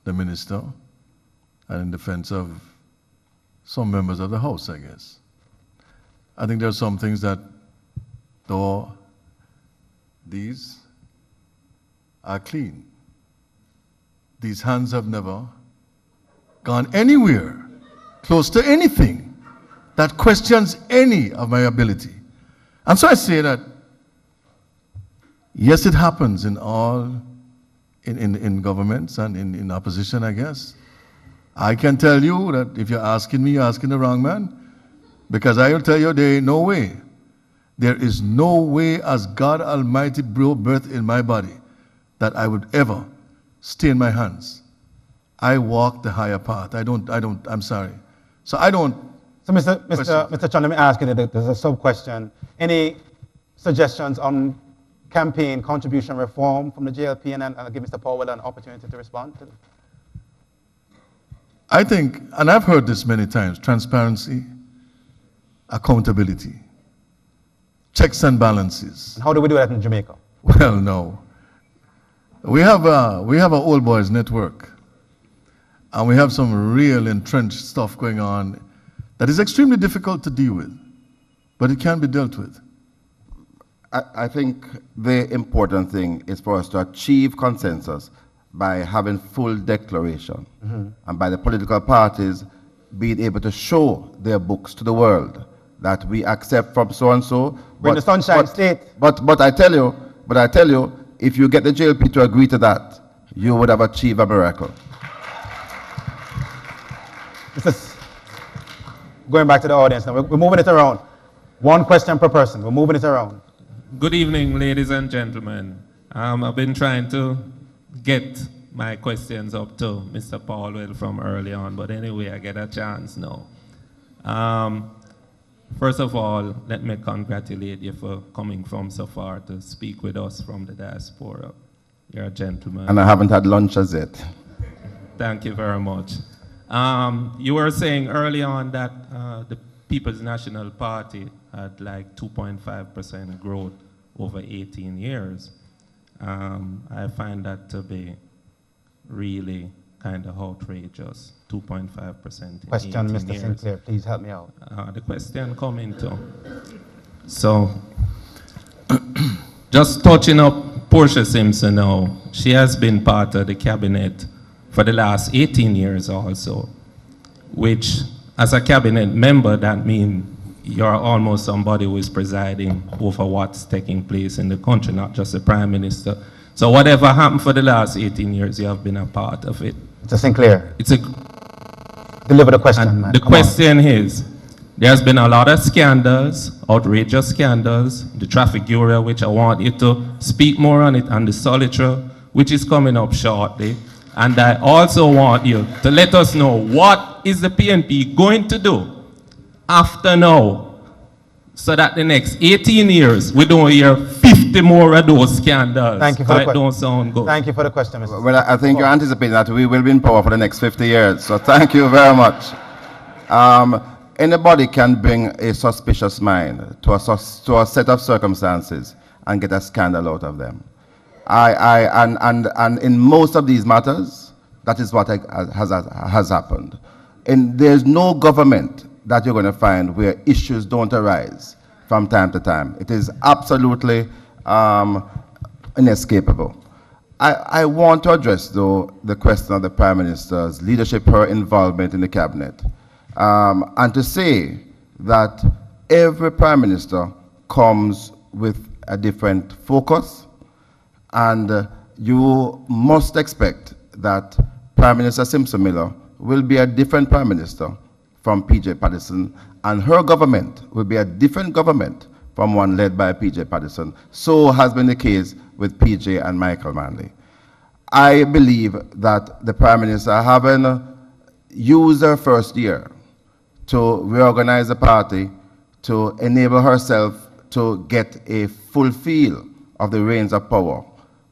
the minister and in defense of some members of the House, I guess. I think there are some things that, though these are clean, these hands have never gone anywhere close to anything that questions any of my ability. And so I say that, yes, it happens in governments and in opposition, I guess. I can tell you that if you're asking me, you're asking the wrong man, because I will tell you there ain't no way. There is no way as God Almighty breathed in my body that I would ever stain my hands. I walk the higher path. I'm sorry. So I don't. So Mr. Chung, let me ask you, there's a sub-question. Any suggestions on campaign contribution reform from the JLP, and I'll give Mr. Paulwell an opportunity to respond to it. I think, and I've heard this many times, transparency, accountability, checks and balances. And how do we do that in Jamaica? Well, no. We have a old boys network, and we have some real entrenched stuff going on that is extremely difficult to deal with, but it can be dealt with. I think the important thing is for us to achieve consensus by having full declaration, and by the political parties being able to show their books to the world that we accept from so and so. We're in the Sunshine State. But I tell you, if you get the JLP to agree to that, you would have achieved a miracle. Going back to the audience now, we're moving it around. One question per person. We're moving it around. Good evening, ladies and gentlemen. I've been trying to get my questions up to Mr. Paulwell from early on, but anyway, I get a chance now. First of all, let me congratulate you for coming from so far to speak with us from the diaspora. You're a gentleman. And I haven't had lunch as yet. Thank you very much. You were saying early on that the People's National Party had like 2.5% growth over 18 years. I find that to be really kind of outrageous, 2.5% in Question, 18 Mr. years. Sinclair, please help me out. The question coming to. So, just touching up Portia Simpson now, she has been part of the cabinet for the last 18 years also, which as a cabinet member, that means you're almost somebody who is presiding over what's taking place in the country, not just the Prime Minister. So whatever happened for the last 18 years, you have been a part of it. Mr. Sinclair. It's a deliver the question, man. The question is, there's been a lot of scandals, outrageous scandals, the traffic area, which I want you to speak more on it, and the solitary, which is coming up shortly. And I also want you to let us know what is the PNP going to do after now, so that the next 18 years we don't hear 50 more of those scandals. Thank you for the question. Don't sound good. Thank you for the question, Mr. Well, I think you're anticipating that we will be in power for the next 50 years. So thank you very much. Anybody can bring a suspicious mind to a set of circumstances and get a scandal out of them. And in most of these matters, that is what has happened. And there's no government that you're going to find where issues don't arise from time to time. It is absolutely inescapable. I want to address, though, the question of the Prime Minister's leadership, her involvement in the cabinet, and to say that every Prime Minister comes with a different focus, and you must expect that Prime Minister Simpson Miller will be a different Prime Minister from P.J. Patterson, and her government will be a different government from one led by P.J. Patterson. So has been the case with P.J. and Michael Manley. I believe that the Prime Minister, having used her first year to reorganize the party, to enable herself to get a full feel of the reins of power,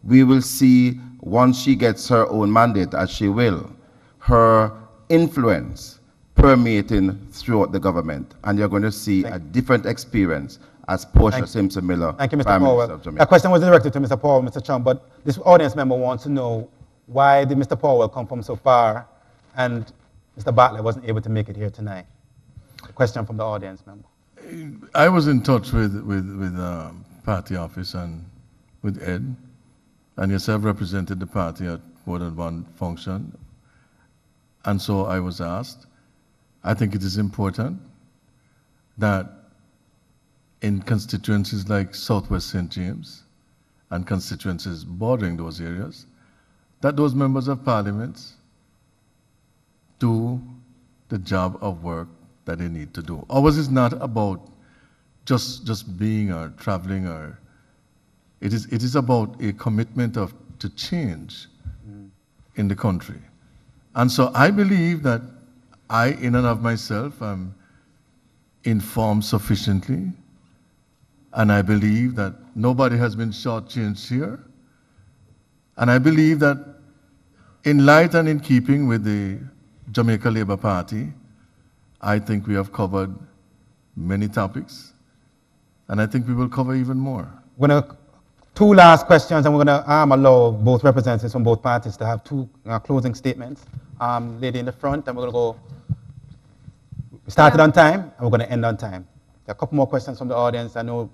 we will see, once she gets her own mandate, as she will, her influence permeating throughout the government, and you're going to see a different experience as Portia Simpson Miller. Thank you, Mr. Prime Minister Paulwell. of Jamaica. That question was directed to Mr. Paul, Mr. Chung, but this audience member wants to know why did Mr. Paulwell come from so far and Mr. Bartlett wasn't able to make it here tonight? A question from the audience member. I was in touch with party office and with Ed, and yes, I've represented the party at more than one function, and so I was asked. I think it is important that in constituencies like Southwest St. James and constituencies bordering those areas, that those members of parliament do the job of work that they need to do. Ours is not about just being or traveling, or it is about a commitment to change in the country. And so I believe that I, in and of myself, am informed sufficiently, and I believe that nobody has been shortchanged here. And I believe that in light and in keeping with the Jamaica Labour Party, I think we have covered many topics, and I think we will cover even more. Two last questions, and we're going to allow both representatives from both parties to have two closing statements. Lady in the front, and we're going to go. We started on time, and we're going to end on time. There are a couple more questions from the audience. I know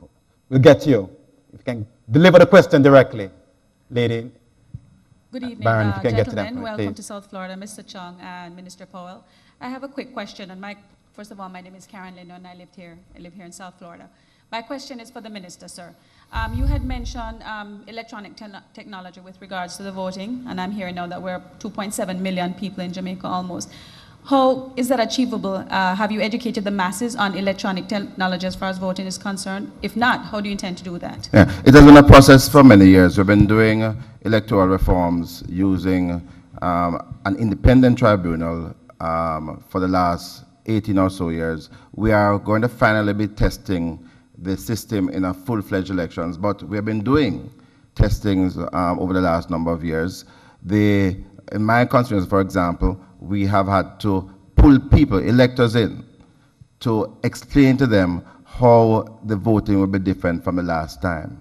we'll get to you. If you can deliver the question directly, lady. Good evening, Baron, if you can gentlemen. get to them, Welcome please. to South Florida, Mr. Chung and Minister Powell. I have a quick question, and first of all, my name is Karen Lindo, and I live here in South Florida. My question is for the minister, sir. You had mentioned electronic technology with regards to the voting, and I'm hearing now that we're 2.7 million people in Jamaica almost. How is that achievable? Have you educated the masses on electronic technology as far as voting is concerned? If not, how do you intend to do that? Yeah, it has been a process for many years. We've been doing electoral reforms using an independent tribunal for the last 18 or so years. We are going to finally be testing the system in a full-fledged elections, but we have been doing testings over the last number of years. In my constituency, for example, we have had to pull people, electors in, to explain to them how the voting will be different from the last time.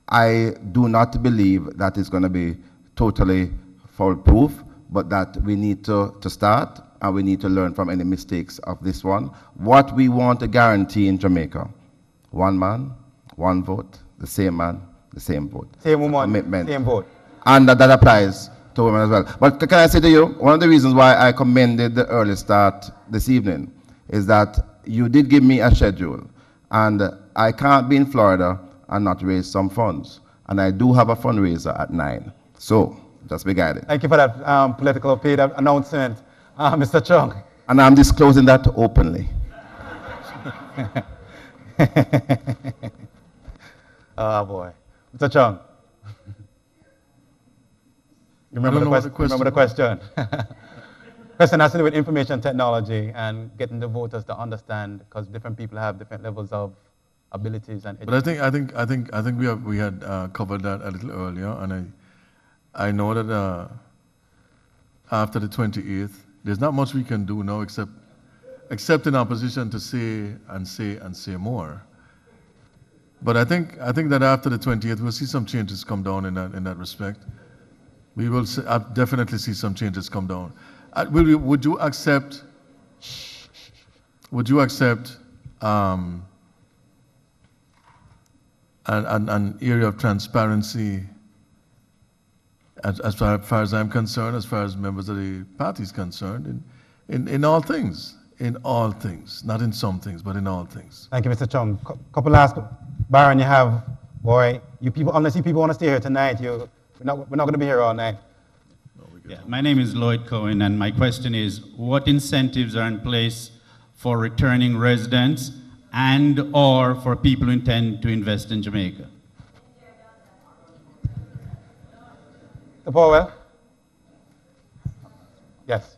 I do not believe that it's going to be totally foolproof, but that we need to start, and we need to learn from any mistakes of this one. What we want to guarantee in Jamaica: one man, one vote, the same man, the same vote. Same woman, commitment. same vote. And that applies to women as well. But can I say to you, one of the reasons why I commended the early start this evening is that you did give me a schedule, and I can't be in Florida and not raise some funds. And I do have a fundraiser at 9. So, just be guided. Thank you for that political paid announcement, Mr. Chung. And I'm disclosing that openly. Oh boy. Mr. Chung. You remember the question? Question has to do with information technology and getting the voters to understand, because different people have different levels of abilities and education. But I think we had covered that a little earlier, and I know that after the 28th, there's not much we can do now except in opposition to say and say and say more. But I think that after the 20th, we'll see some changes come down in that respect. We will definitely see some changes come down. Would you accept an area of transparency as far as I'm concerned, as far as members of the party is concerned, in all things? In all things, not in some things, but in all things. Thank you, Mr. Chung. Couple last, Baron, you have, boy, you people, unless you people want to stay here tonight, we're not going to be here all night. Yeah, my name is Lloyd Cohen, and my question is, what incentives are in place for returning residents and/or for people who intend to invest in Jamaica? Mr. Paulwell? Yes.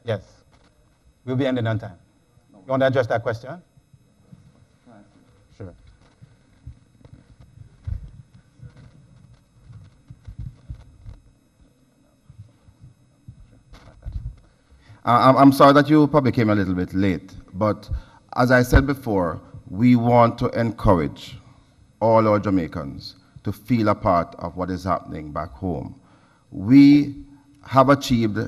We'll be ending on time. You want to address that question? Sure. I'm sorry that you probably came a little bit late, but as I said before, we want to encourage all our Jamaicans to feel a part of what is happening back home. We have achieved